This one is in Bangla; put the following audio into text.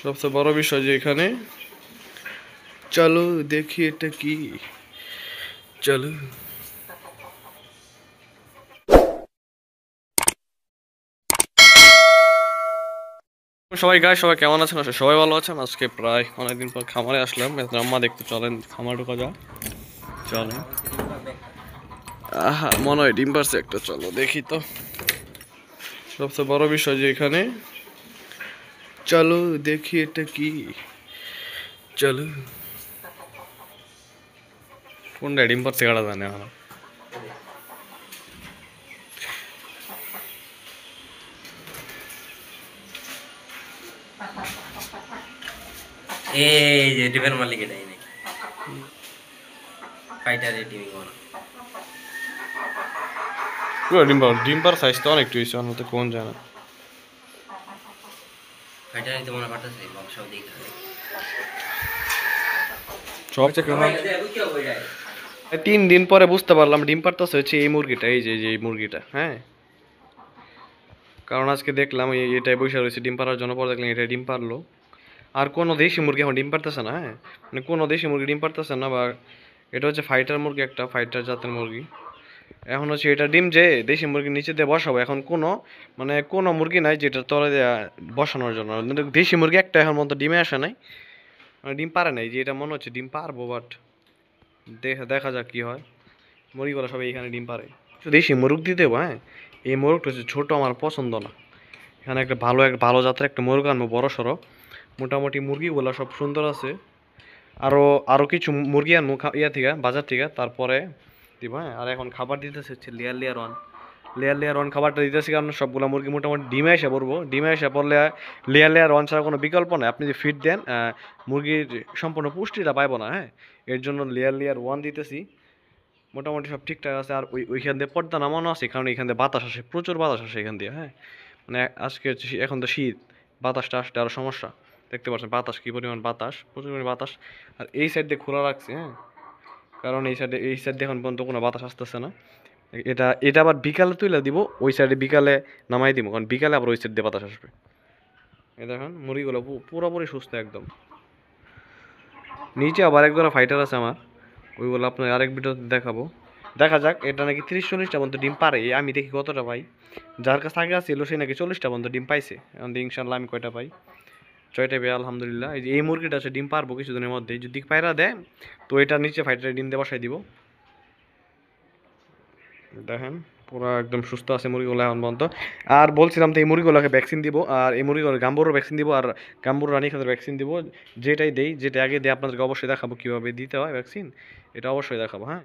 সবচেয়ে বড় বিষয় যে এখানে চলো দেখি এটা কি। চলো সবাই গায়ে সবাই কেমন আছেন? আসলে সবাই ভালো আছেন। আজকে প্রায় অনেকদিন পর খামারে আসলাম। আম্মা দেখতে চলেন খামার ঢোকা যা। চলেন, আহা মনে হয় ডিম পারছে একটা, চলো দেখি তো। সবচেয়ে বড় বিষয় যে এখানে চলো দেখি এটা কি। চলো কোনটা ডিম পারছে কাটা জানে এখন। এই যে ডিমের মালিক এটাই নাকি ফাইটারের টিমিং ওয়ান পুরো ডিম পার সাইজ তো অনেকটু হয়েছে, অন্য তো কোন যায় না। ফাইটারই তো মনে পাঠাচ্ছে সব দেখে সব থেকে 3 দিন পরে বুঝতে পারলাম ডিম পারতেছে হচ্ছে এই মুরগিটা, এই যে এই মুরগিটা। হ্যাঁ, কারণ আজকে দেখলাম এটাই বসে রয়েছে ডিম পাড়ার জন্য, পরে দেখলাম এটা ডিম পারলো। আর কোনো দেশি মুরগি এখন ডিম পারতেছে না। হ্যাঁ, মানে কোনো দেশি মুরগি ডিম পারতেছে না, বা এটা হচ্ছে ফাইটার মুরগি, একটা ফাইটার জাতের মুরগি। এখন হচ্ছে এটা ডিম যে দেশি মুরগির নিচে দিয়ে বসাবো, এখন কোনো মানে কোনো মুরগি নাই যেটা তলে দেওয়া বসানোর জন্য। মানে দেশি মুরগি একটা এখন মতো ডিমে আসে নাই, মানে ডিম পারে নাই, যে এটা মনে হচ্ছে ডিম পারবো, বাট দেখা যাক কি হয়। মুরগিগুলো সবাই এখানে ডিম পারে। দেশি মোরগ দিয়ে দেবো। হ্যাঁ, এই মোরগটা হচ্ছে ছোটো, আমার পছন্দ না। এখানে একটা ভালো জাতের একটা মুরগ আনবো, বড় সড়ো। মোটামুটি মুরগিগুলো সব সুন্দর আছে। আরও আরও কিছু মুরগি আনবো ইয়া থেকে, বাজার থেকে, তারপরে দিব। হ্যাঁ, আর এখন খাবার দিতেছে হচ্ছে লেয়ার ওয়ান খাবারটা দিতেছি, কারণ সবগুলো মুরগি মোটামুটি ডিমে এসে পড়বো। ডিমে এসে পড়লে লেয়ার ওয়ান ছাড়া কোনো বিকল্প নেই। আপনি যে ফিড দেন মুরগির সম্পূর্ণ পুষ্টিটা পাইবো না। হ্যাঁ, এর জন্য লেয়ার ওয়ান দিতেছি। মোটামুটি সব ঠিকঠাক আছে। আর ওইখান দিয়ে পর্দা নামানো আছে, কারণ এখান দিয়ে বাতাস আসে, প্রচুর বাতাস আসে এখান দিয়ে। হ্যাঁ, মানে আজকে হচ্ছে এখন তো শীত, বাতাসটা আসতে আরও সমস্যা। দেখতে পাচ্ছেন বাতাস কী পরিমাণ বাতাস, প্রচুর পরিমাণ বাতাস। আর এই সাইড দিয়ে খোলা রাখছি। হ্যাঁ, কারণ এই সাইড দিয়ে এখন পর্যন্ত কোনো বাতাস আসতেছে না। এটা এটা আবার বিকালে তুলে দিব, ওই সাইডে বিকালে নামাই দিব, কারণ বিকালে আবার ওই সাইড দিয়ে বাতাস আসবে। এই দেখেন মুরগিগুলো পুরোপুরি সুস্থ একদম। নিচে আবার এক ধরনের ফাইটার আছে আমার, ওইগুলো আপনার আরেক ভিডিওতে দেখাবো। দেখা যাক, এটা নাকি 30-40টা পর্যন্ত ডিম পারে। আমি দেখি কতটা পাই। যার কাছে আগে আসছিল সে নাকি 40টা পর্যন্ত ডিম পাইছে। এখন ইনশাল্লাহ আমি কয়টা পাই, 6টা পাই আলহামদুলিল্লাহ। এই যে এই মুরগিটা হচ্ছে ডিম পারবো কিছুদিনের মধ্যে, যদি পায়রা দেয় তো এটা নিচে ফাইটারে ডিম দিয়ে বসাই দিব। দেখেন পুরো একদম সুস্থ আছে মুরগিগুলো এখন পর্যন্ত। আর বলছিলাম তো এই মুরগিগুলোকে ভ্যাকসিন দিব, আর এই মুরগিগুলো গাম্বুরও ভ্যাকসিন দিব, আর গাম্বুর রানী খাদের ভ্যাকসিন দিব। যেটাই দেই, যেটা আগে দিয়ে আপনাদেরকে অবশ্যই দেখাবো কীভাবে দিতে হয় ভ্যাকসিন, এটা অবশ্যই দেখাবো। হ্যাঁ।